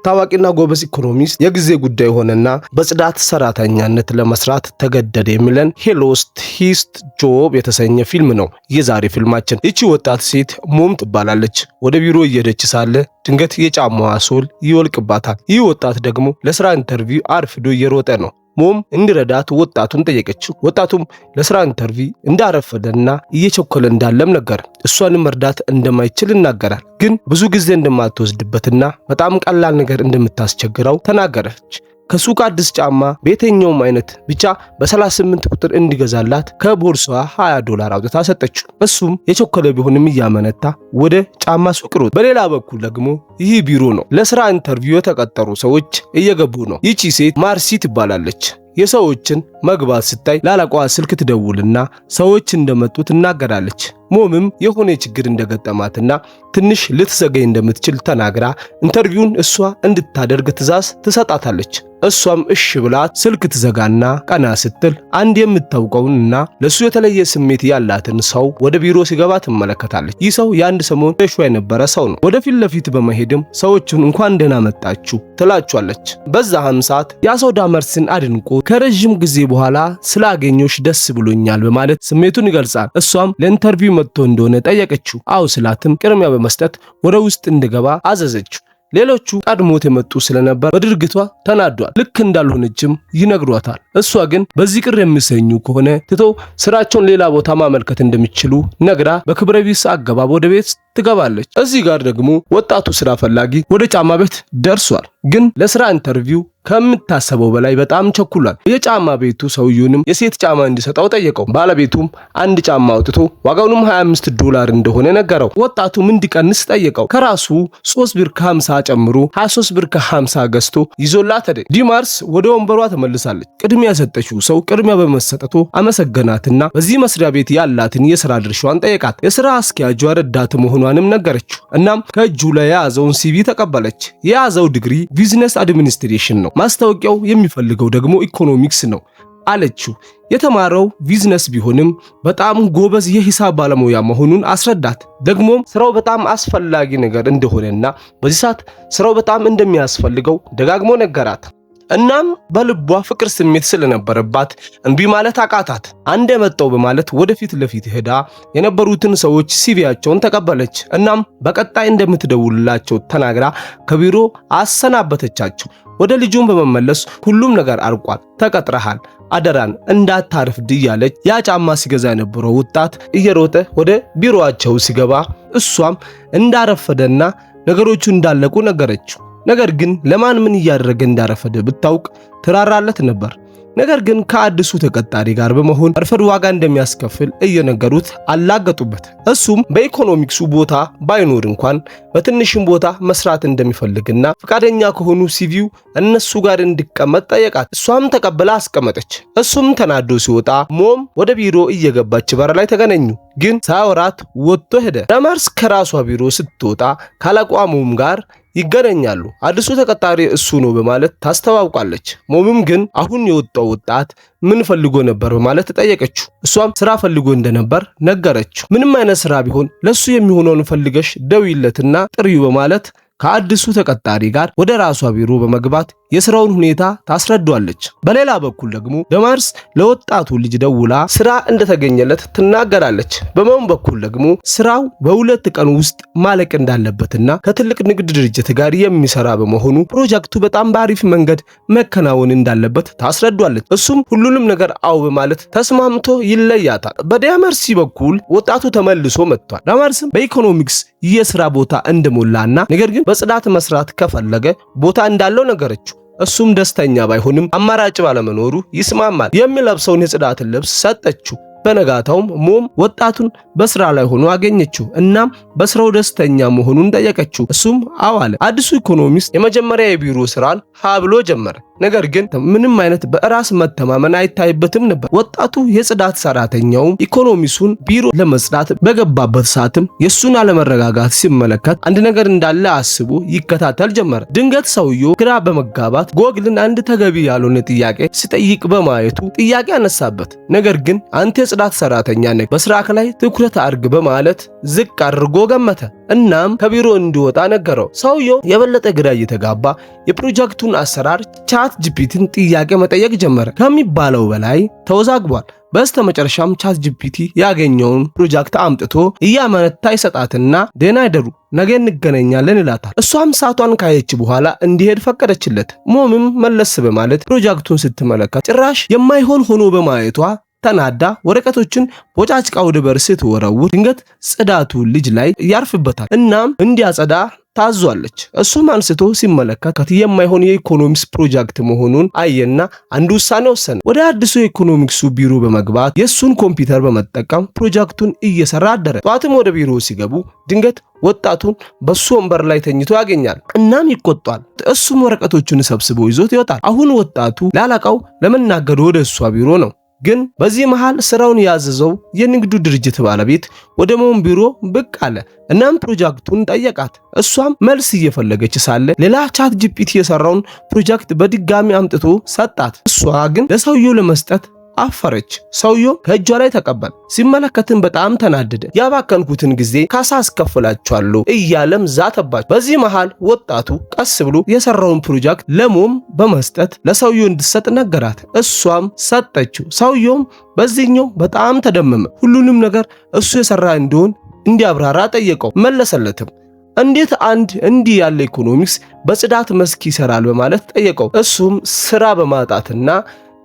ታዋቂና ጎበዝ ኢኮኖሚስት የጊዜ ጉዳይ ሆነና በጽዳት ሰራተኛነት ለመስራት ተገደደ የሚለን ሂ ሎስት ሂዝ ጆብ የተሰኘ ፊልም ነው የዛሬ ፊልማችን። ይቺ ወጣት ሴት ሞም ትባላለች። ወደ ቢሮ እየሄደች ሳለ ድንገት የጫማዋ ሶል ይወልቅባታል። ይህ ወጣት ደግሞ ለስራ ኢንተርቪው አርፍዶ እየሮጠ ነው። ሞም እንዲረዳት ወጣቱን ጠየቀችው። ወጣቱም ለስራ ኢንተርቪው እንዳረፈደና እየቸኮለ እንዳለም ነገር እሷንም መርዳት እንደማይችል ይናገራል። ግን ብዙ ጊዜ እንደማትወስድበትና በጣም ቀላል ነገር እንደምታስቸግረው ተናገረች። ከሱቅ አዲስ ጫማ በየትኛውም አይነት ብቻ በ38 ቁጥር እንዲገዛላት ከቦርሳዋ $20 አውጥታ ሰጠችው። እሱም የቸኮለ ቢሆንም እያመነታ ወደ ጫማ ሱቅ ሮጠ። በሌላ በኩል ደግሞ ይህ ቢሮ ነው። ለስራ ኢንተርቪው የተቀጠሩ ሰዎች እየገቡ ነው። ይቺ ሴት ማርሲ ትባላለች። የሰዎችን መግባት ስታይ ለአለቃዋ ስልክ ትደውልና ሰዎች እንደመጡ ትናገራለች። ሞምም የሆነ ችግር እንደገጠማትና ትንሽ ልትዘገይ እንደምትችል ተናግራ ኢንተርቪውን እሷ እንድታደርግ ትዕዛዝ ትሰጣታለች። እሷም እሺ ብላ ስልክ ትዘጋና ቀና ስትል አንድ የምታውቀውንና ለሱ የተለየ ስሜት ያላትን ሰው ወደ ቢሮ ሲገባ ትመለከታለች። ይህ ሰው የአንድ ሰሞን ሹ የነበረ ሰው ነው። ወደፊት ለፊት በመሄድም ሰዎቹን እንኳን ደህና መጣችሁ ትላቸዋለች። በዛም ሰዓት ያ ሰው ዳመርስን አድንቆ ከረጅም ጊዜ በኋላ ስላገኘሽ ደስ ብሎኛል በማለት ስሜቱን ይገልጻል። እሷም ለኢንተርቪው መጥቶ እንደሆነ ጠየቀችው። አው ስላትም ቅድሚያ በመስጠት ወደ ውስጥ እንዲገባ አዘዘችው። ሌሎቹ ቀድሞት የመጡ ስለነበር በድርጊቷ ተናዷል። ልክ እንዳልሆነችም ይነግሯታል። እሷ ግን በዚህ ቅር የሚሰኙ ከሆነ ትቶ ስራቸውን ሌላ ቦታ ማመልከት እንደሚችሉ ነግራ በክብረ ቢስ አገባብ ወደ ቤት ትገባለች። እዚህ ጋር ደግሞ ወጣቱ ስራ ፈላጊ ወደ ጫማ ቤት ደርሷል። ግን ለስራ ኢንተርቪው ከምታሰበው በላይ በጣም ቸኩሏል። የጫማ ቤቱ ሰውየውንም የሴት ጫማ እንዲሰጠው ጠየቀው። ባለቤቱም አንድ ጫማ አውጥቶ ዋጋውንም $25 እንደሆነ ነገረው። ወጣቱም እንዲቀንስ ጠየቀው። ከራሱ $3.50 ጨምሮ $23.50 ገዝቶ ይዞላት ሄደ። ዲማርስ ወደ ወንበሯ ተመልሳለች። ቅድሚያ የሰጠችው ሰው ቅድሚያ በመሰጠቱ አመሰገናትና በዚህ መስሪያ ቤት ያላትን የሥራ ድርሻዋን ጠየቃት። የሥራ አስኪያጇ ረዳት መሆኗንም ነገረችው። እናም ከእጁ ላይ የያዘውን ሲቪ ተቀበለች። የያዘው ዲግሪ ቢዝነስ አድሚኒስትሬሽን ነው። ማስታወቂያው የሚፈልገው ደግሞ ኢኮኖሚክስ ነው አለችው። የተማረው ቢዝነስ ቢሆንም በጣም ጎበዝ የሂሳብ ባለሙያ መሆኑን አስረዳት። ደግሞም ስራው በጣም አስፈላጊ ነገር እንደሆነና በዚህ ሰዓት ስራው በጣም እንደሚያስፈልገው ደጋግሞ ነገራት። እናም በልቧ ፍቅር ስሜት ስለነበረባት እንቢ ማለት አቃታት። አንድ የመጣው በማለት ወደፊት ለፊት ሄዳ የነበሩትን ሰዎች ሲቪያቸውን ተቀበለች። እናም በቀጣይ እንደምትደውልላቸው ተናግራ ከቢሮ አሰናበተቻቸው። ወደ ልጁን በመመለስ ሁሉም ነገር አርቋል፣ ተቀጥረሃል፣ አደራን እንዳታርፍድ እያለች ያ ጫማ ሲገዛ የነበረው ወጣት እየሮጠ ወደ ቢሮአቸው ሲገባ እሷም እንዳረፈደና ነገሮቹ እንዳለቁ ነገረችው። ነገር ግን ለማን ምን እያደረገ እንዳረፈደ ብታውቅ ትራራለት ነበር። ነገር ግን ከአዲሱ ተቀጣሪ ጋር በመሆን አርፈድ ዋጋ እንደሚያስከፍል እየነገሩት አላገጡበት። እሱም በኢኮኖሚክሱ ቦታ ባይኖር እንኳን በትንሽም ቦታ መስራት እንደሚፈልግና ፈቃደኛ ከሆኑ ሲቪው እነሱ ጋር እንዲቀመጥ ጠየቃት። እሷም ተቀብላ አስቀመጠች። እሱም ተናዶ ሲወጣ ሞም ወደ ቢሮ እየገባች በር ላይ ተገናኙ። ግን ሳያወራት ወጥቶ ሄደ። ዳማርስ ከራሷ ቢሮ ስትወጣ ካለቃዋ ሞም ጋር ይገናኛሉ። አዲሱ ተቀጣሪ እሱ ነው በማለት ታስተዋውቃለች። ሞምም ግን አሁን የወጣው ወጣት ምን ፈልጎ ነበር በማለት ተጠየቀችው። እሷም ስራ ፈልጎ እንደነበር ነገረችው። ምንም አይነት ስራ ቢሆን ለሱ የሚሆነውን ፈልገሽ ደውይለትና ጥሪው በማለት ከአዲሱ ተቀጣሪ ጋር ወደ ራሷ ቢሮ በመግባት የስራውን ሁኔታ ታስረዳዋለች። በሌላ በኩል ደግሞ ዳማርስ ለወጣቱ ልጅ ደውላ ስራ እንደተገኘለት ትናገራለች። በሞም በኩል ደግሞ ስራው በ2 ቀን ውስጥ ማለቅ እንዳለበትና ከትልቅ ንግድ ድርጅት ጋር የሚሰራ በመሆኑ ፕሮጀክቱ በጣም በአሪፍ መንገድ መከናወን እንዳለበት ታስረዳዋለች። እሱም ሁሉንም ነገር አው በማለት ተስማምቶ ይለያታል። በዳማርስ በኩል ወጣቱ ተመልሶ መጥቷል። ዳማርስም በኢኮኖሚክስ የስራ ቦታ እንደሞላና ነገር ግን በጽዳት መስራት ከፈለገ ቦታ እንዳለው ነገረችው። እሱም ደስተኛ ባይሆንም አማራጭ ባለመኖሩ ይስማማል። የሚለብሰውን የጽዳት ልብስ ሰጠችው። በነጋታውም ሞም ወጣቱን በስራ ላይ ሆኖ አገኘችው። እናም በስራው ደስተኛ መሆኑን ጠየቀችው። እሱም አዎ አለ። አዲሱ ኢኮኖሚስት የመጀመሪያ የቢሮ ስራን ብሎ ጀመረ። ነገር ግን ምንም አይነት በራስ መተማመን አይታይበትም ነበር። ወጣቱ የጽዳት ሰራተኛው ኢኮኖሚሱን ቢሮ ለመጽዳት በገባበት ሰዓትም የሱን አለመረጋጋት ሲመለከት አንድ ነገር እንዳለ አስቦ ይከታተል ጀመረ። ድንገት ሰውየው ግራ በመጋባት ጎግልን አንድ ተገቢ ያልሆነ ጥያቄ ሲጠይቅ በማየቱ ጥያቄ አነሳበት። ነገር ግን አንተ የጽዳት ሰራተኛ ነህ፣ በስራክ ላይ ትኩረት አድርግ በማለት ዝቅ አድርጎ ገመተ። እናም ከቢሮ እንዲወጣ ነገረው። ሰውየው የበለጠ ግራ እየተጋባ የፕሮጀክቱን አሰራር ቻት ጂፒቲን ጥያቄ መጠየቅ ጀመረ። ከሚባለው በላይ ተወዛግቧል። በስተመጨረሻም ቻት ጂፒቲ ያገኘውን ፕሮጀክት አምጥቶ እያመነታ ይሰጣትና ደህና ይደሩ ነገ እንገናኛለን ይላታል። እሷም ሰዓቷን ካየች በኋላ እንዲሄድ ፈቀደችለት። ሞምም መለስ በማለት ፕሮጀክቱን ስትመለከት ጭራሽ የማይሆን ሆኖ በማየቷ ተናዳ ወረቀቶችን ቦጫጭቃ ወደ በር ስትወረውር ድንገት ጽዳቱ ልጅ ላይ ያርፍበታል። እናም እንዲያጸዳ ታዟለች። እሱም አንስቶ ሲመለከት የማይሆን የኢኮኖሚክስ ፕሮጀክት መሆኑን አየና አንድ ውሳኔ ወሰነ። ወደ አዲሱ የኢኮኖሚክሱ ቢሮ በመግባት የሱን ኮምፒውተር በመጠቀም ፕሮጀክቱን እየሰራ አደረ። ጠዋትም ወደ ቢሮ ሲገቡ ድንገት ወጣቱን በሱ ወንበር ላይ ተኝቶ ያገኛል። እናም ይቆጣል። እሱም ወረቀቶቹን ሰብስቦ ይዞት ይወጣል። አሁን ወጣቱ ላላቃው ለመናገር ወደ እሷ ቢሮ ነው። ግን በዚህ መሃል ስራውን ያዘዘው የንግዱ ድርጅት ባለቤት ወደ ሞም ቢሮ ብቅ አለ። እናም ፕሮጀክቱን ጠየቃት። እሷም መልስ እየፈለገች ሳለ ሌላ ቻት ጂፒቲ የሰራውን ፕሮጀክት በድጋሚ አምጥቶ ሰጣት። እሷ ግን ለሰውየው ለመስጠት አፈረች። ሰውየው ከእጇ ላይ ተቀበል። ሲመለከትን በጣም ተናደደ። ያባከንኩትን ጊዜ ካሳ አስከፍላችኋለሁ እያለም ዛተባቸው። በዚህ መሃል ወጣቱ ቀስ ብሎ የሰራውን ፕሮጀክት ለሞም በመስጠት ለሰውየው እንድትሰጥ ነገራት። እሷም ሰጠችው። ሰውየውም በዚህኛው በጣም ተደመመ። ሁሉንም ነገር እሱ የሰራ እንደሆን እንዲያብራራ ጠየቀው። መለሰለትም። እንዴት አንድ እንዲህ ያለ ኢኮኖሚክስ በጽዳት መስክ ይሰራል በማለት ጠየቀው። እሱም ስራ በማጣትና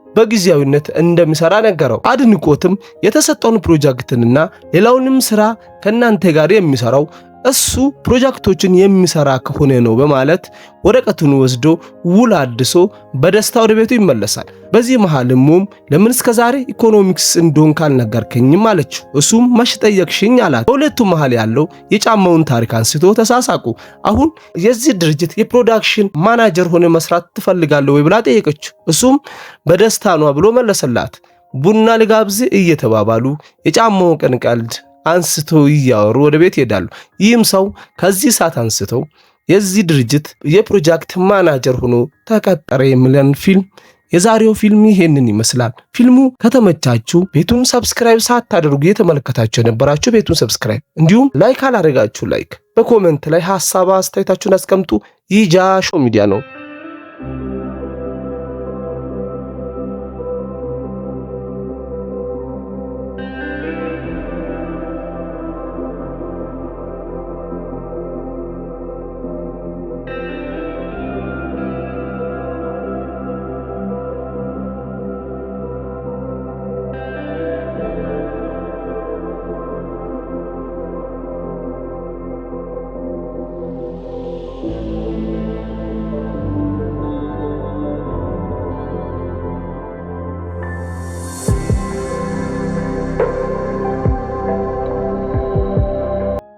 በጊዜያዊነት እንደሚሰራ ነገረው። አድንቆትም የተሰጠውን ፕሮጀክትንና ሌላውንም ስራ ከናንተ ጋር የሚሰራው እሱ ፕሮጀክቶችን የሚሰራ ከሆነ ነው በማለት ወረቀቱን ወስዶ ውል አድሶ በደስታ ወደ ቤቱ ይመለሳል። በዚህ መሃልም ሞም ለምን እስከዛሬ ኢኮኖሚክስ እንደሆን ካልነገርከኝም አለችው። እሱም መች ጠየቅሽኝ አላት። በሁለቱ መሃል ያለው የጫማውን ታሪክ አንስቶ ተሳሳቁ። አሁን የዚህ ድርጅት የፕሮዳክሽን ማናጀር ሆነ መስራት ትፈልጋለህ ወይ ብላ ጠየቀችው። እሱም በደስታ ነው ብሎ መለሰላት። ቡና ልጋብዝ እየተባባሉ የጫማው ቀን ቀልድ አንስተው እያወሩ ወደ ቤት ይሄዳሉ። ይህም ሰው ከዚህ ሰዓት አንስተው የዚህ ድርጅት የፕሮጀክት ማናጀር ሆኖ ተቀጠረ የሚለን ፊልም የዛሬው ፊልም ይሄንን ይመስላል። ፊልሙ ከተመቻችሁ ቤቱን ሰብስክራይብ ሳታደርጉ የተመለከታችሁ የነበራችሁ ቤቱን ሰብስክራይብ፣ እንዲሁም ላይክ አላደረጋችሁ ላይክ፣ በኮሜንት ላይ ሐሳብ አስተያየታችሁን አስቀምጡ። ይህ ጃሾ ሚዲያ ነው።